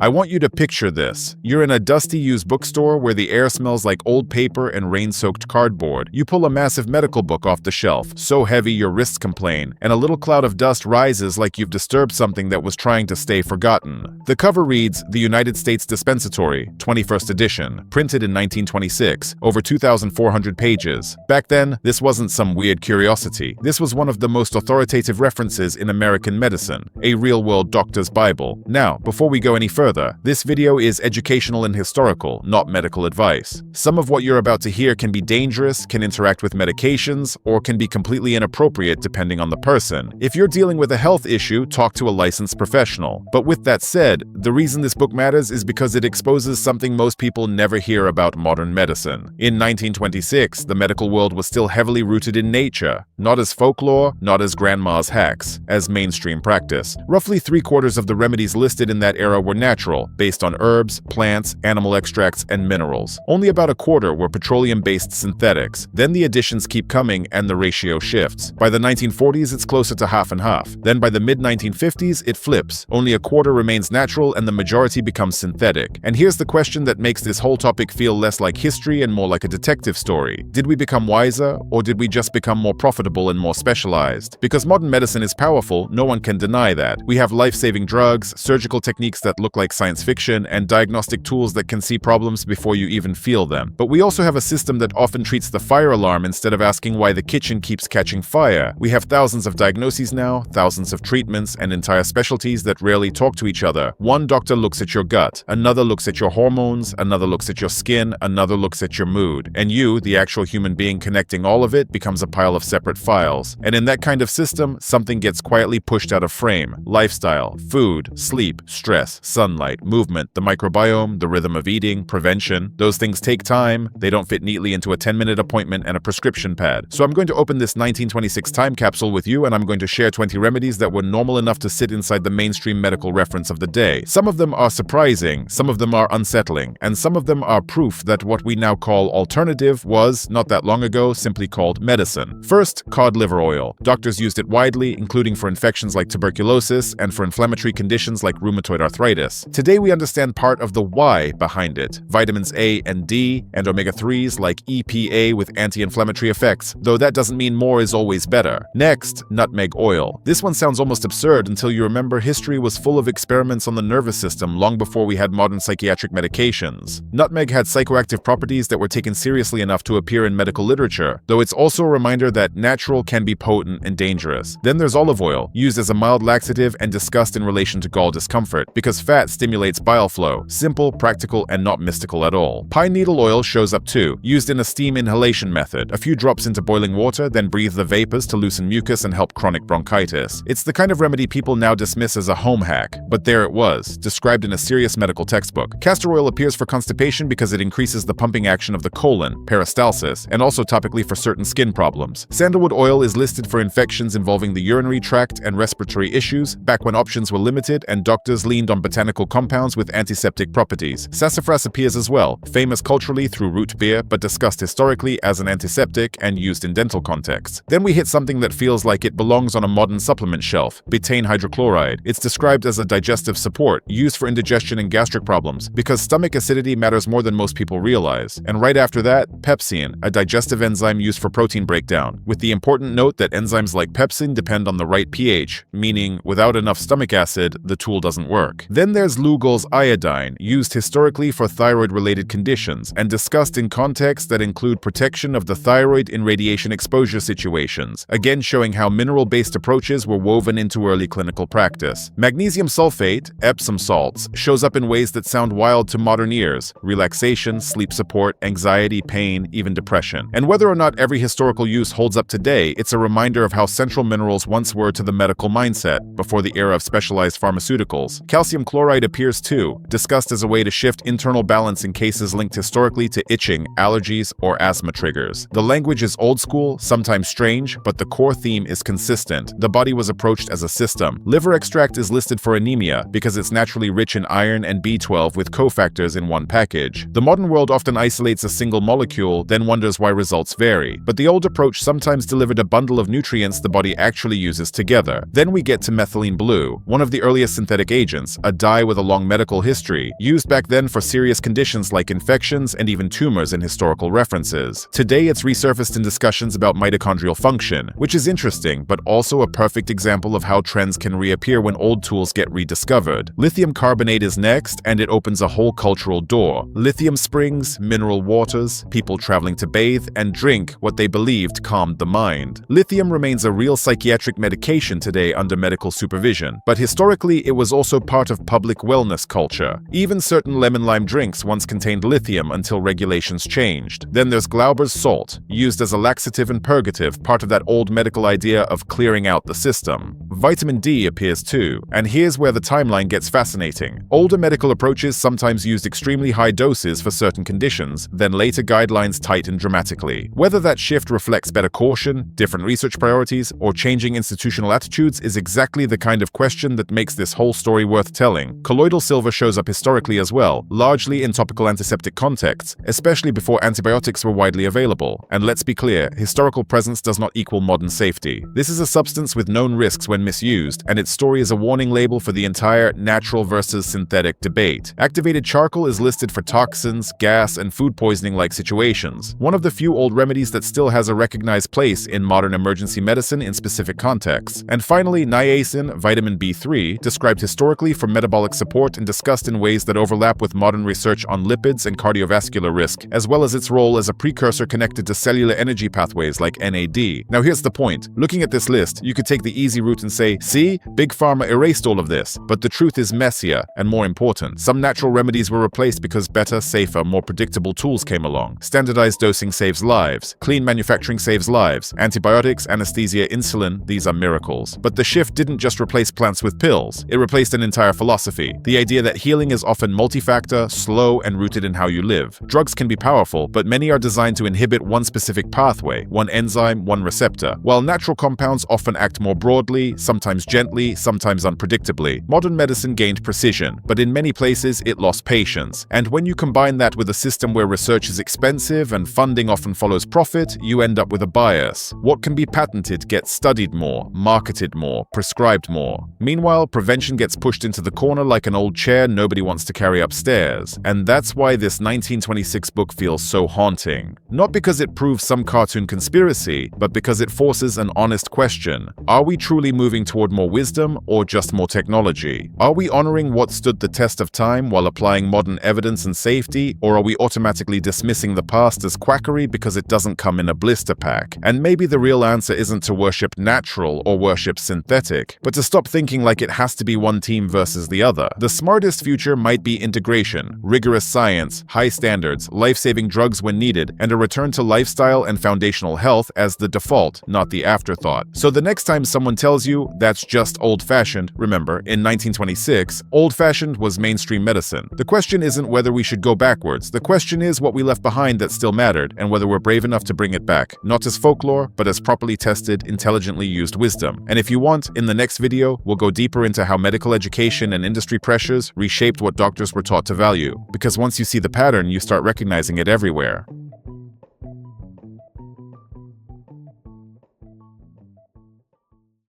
I want you to picture this. You're in a dusty used bookstore where the air smells like old paper and rain-soaked cardboard. You pull a massive medical book off the shelf, so heavy your wrists complain, and a little cloud of dust rises like you've disturbed something that was trying to stay forgotten. The cover reads, "The United States Dispensatory, 21st edition, printed in 1926, over 2,400 pages." Back then, this wasn't some weird curiosity. This was one of the most authoritative references in American medicine, a real-world doctor's Bible. Now, before we go any further, this video is educational and historical, not medical advice. Some of what you're about to hear can be dangerous, can interact with medications, or can be completely inappropriate depending on the person. If you're dealing with a health issue, talk to a licensed professional. But with that said, the reason this book matters is because it exposes something most people never hear about modern medicine. In 1926, the medical world was still heavily rooted in nature, not as folklore, not as grandma's hacks, as mainstream practice. Roughly 3/4 of the remedies listed in that era were natural, based on herbs, plants, animal extracts, and minerals. Only about a quarter were petroleum-based synthetics. Then the additions keep coming and the ratio shifts. By the 1940s, it's closer to half and half. Then by the mid-1950s, it flips. Only a quarter remains natural and the majority becomes synthetic. And here's the question that makes this whole topic feel less like history and more like a detective story. Did we become wiser, or did we just become more profitable and more specialized? Because modern medicine is powerful, no one can deny that. We have life-saving drugs, surgical techniques that look like science fiction, and diagnostic tools that can see problems before you even feel them. But we also have a system that often treats the fire alarm instead of asking why the kitchen keeps catching fire. We have thousands of diagnoses now, thousands of treatments, and entire specialties that rarely talk to each other. One doctor looks at your gut, another looks at your hormones, another looks at your skin, another looks at your mood. And you, the actual human being connecting all of it, becomes a pile of separate files. And in that kind of system, something gets quietly pushed out of frame. Lifestyle, food, sleep, stress, sunlight, movement, the microbiome, the rhythm of eating, prevention. Those things take time. They don't fit neatly into a 10-minute appointment and a prescription pad. So I'm going to open this 1926 time capsule with you, and I'm going to share 20 remedies that were normal enough to sit inside the mainstream medical reference of the day. Some of them are surprising, some of them are unsettling, and some of them are proof that what we now call alternative was, not that long ago, simply called medicine. First, cod liver oil. Doctors used it widely, including for infections like tuberculosis and for inflammatory conditions like rheumatoid arthritis. Today we understand part of the why behind it. Vitamins A and D, and omega-3s like EPA with anti-inflammatory effects, though that doesn't mean more is always better. Next, nutmeg oil. This one sounds almost absurd until you remember history was full of experiments on the nervous system long before we had modern psychiatric medications. Nutmeg had psychoactive properties that were taken seriously enough to appear in medical literature, though it's also a reminder that natural can be potent and dangerous. Then there's olive oil, used as a mild laxative and discussed in relation to gall discomfort, because fat stimulates bile flow. Simple, practical, and not mystical at all. Pine needle oil shows up too, used in a steam inhalation method. A few drops into boiling water, then breathe the vapors to loosen mucus and help chronic bronchitis. It's the kind of remedy people now dismiss as a home hack, but there it was, described in a serious medical textbook. Castor oil appears for constipation because it increases the pumping action of the colon, peristalsis, and also topically for certain skin problems. Sandalwood oil is listed for infections involving the urinary tract and respiratory issues, back when options were limited and doctors leaned on botanical compounds with antiseptic properties. Sassafras appears as well, famous culturally through root beer, but discussed historically as an antiseptic and used in dental contexts. Then we hit something that feels like it belongs on a modern supplement shelf, betaine hydrochloride. It's described as a digestive support, used for indigestion and gastric problems, because stomach acidity matters more than most people realize. And right after that, pepsine, a digestive enzyme used for protein breakdown, with the important note that enzymes like pepsin depend on the right pH, meaning without enough stomach acid, the tool doesn't work. Then there's Lugol's iodine, used historically for thyroid-related conditions, and discussed in contexts that include protection of the thyroid in radiation exposure situations, again showing how mineral-based approaches were woven into early clinical practice. Magnesium sulfate, Epsom salts, shows up in ways that sound wild to modern ears: relaxation, sleep support, anxiety, pain, even depression. And whether or not every historical use holds up today, it's a reminder of how central minerals once were to the medical mindset, before the era of specialized pharmaceuticals. Calcium chloride appears too, discussed as a way to shift internal balance in cases linked historically to itching, allergies, or asthma triggers. The language is old school, sometimes strange, but the core theme is consistent. The body was approached as a system. Liver extract is listed for anemia because it's naturally rich in iron and B12 with cofactors in one package. The modern world often isolates a single molecule, then wonders why results vary. But the old approach sometimes delivered a bundle of nutrients the body actually uses together. Then we get to methylene blue, one of the earliest synthetic agents. A dye was with a long medical history, used back then for serious conditions like infections and even tumors in historical references. Today, it's resurfaced in discussions about mitochondrial function, which is interesting, but also a perfect example of how trends can reappear when old tools get rediscovered. Lithium carbonate is next, and it opens a whole cultural door. Lithium springs, mineral waters, people traveling to bathe and drink what they believed calmed the mind. Lithium remains a real psychiatric medication today under medical supervision, but historically it was also part of public wellness culture. Even certain lemon-lime drinks once contained lithium until regulations changed. Then there's Glauber's salt, used as a laxative and purgative, part of that old medical idea of clearing out the system. Vitamin D appears too, and here's where the timeline gets fascinating. Older medical approaches sometimes used extremely high doses for certain conditions, then later guidelines tightened dramatically. Whether that shift reflects better caution, different research priorities, or changing institutional attitudes is exactly the kind of question that makes this whole story worth telling. Colloidal silver shows up historically as well, largely in topical antiseptic contexts, especially before antibiotics were widely available. And let's be clear, historical presence does not equal modern safety. This is a substance with known risks when misused, and its story is a warning label for the entire natural versus synthetic debate. Activated charcoal is listed for toxins, gas, and food poisoning-like situations, one of the few old remedies that still has a recognized place in modern emergency medicine in specific contexts. And finally, niacin, vitamin B3, described historically for metabolic support and discussed in ways that overlap with modern research on lipids and cardiovascular risk, as well as its role as a precursor connected to cellular energy pathways like NAD. Now here's the point. Looking at this list, you could take the easy route and say, see, Big Pharma erased all of this, but the truth is messier and more important. Some natural remedies were replaced because better, safer, more predictable tools came along. Standardized dosing saves lives. Clean manufacturing saves lives. Antibiotics, anesthesia, insulin, these are miracles. But the shift didn't just replace plants with pills. It replaced an entire philosophy. The idea that healing is often multi-factor, slow, and rooted in how you live. Drugs can be powerful, but many are designed to inhibit one specific pathway, one enzyme, one receptor, while natural compounds often act more broadly, sometimes gently, sometimes unpredictably. Modern medicine gained precision, but in many places it lost patience. And when you combine that with a system where research is expensive and funding often follows profit, you end up with a bias. What can be patented gets studied more, marketed more, prescribed more. Meanwhile, prevention gets pushed into the corner like an old chair nobody wants to carry upstairs. And that's why this 1926 book feels so haunting. Not because it proves some cartoon conspiracy, but because it forces an honest question. Are we truly moving toward more wisdom or just more technology? Are we honoring what stood the test of time while applying modern evidence and safety, or are we automatically dismissing the past as quackery because it doesn't come in a blister pack? And maybe the real answer isn't to worship natural or worship synthetic, but to stop thinking like it has to be one team versus the other. The smartest future might be integration, rigorous science, high standards, life-saving drugs when needed, and a return to lifestyle and foundational health as the default, not the afterthought. So the next time someone tells you that's just old-fashioned, remember, in 1926, old-fashioned was mainstream medicine. The question isn't whether we should go backwards. The question is what we left behind that still mattered, and whether we're brave enough to bring it back, not as folklore, but as properly tested, intelligently used wisdom. And if you want, in the next video, we'll go deeper into how medical education and industry pressures reshaped what doctors were taught to value. Because once you see the pattern, you start recognizing it everywhere.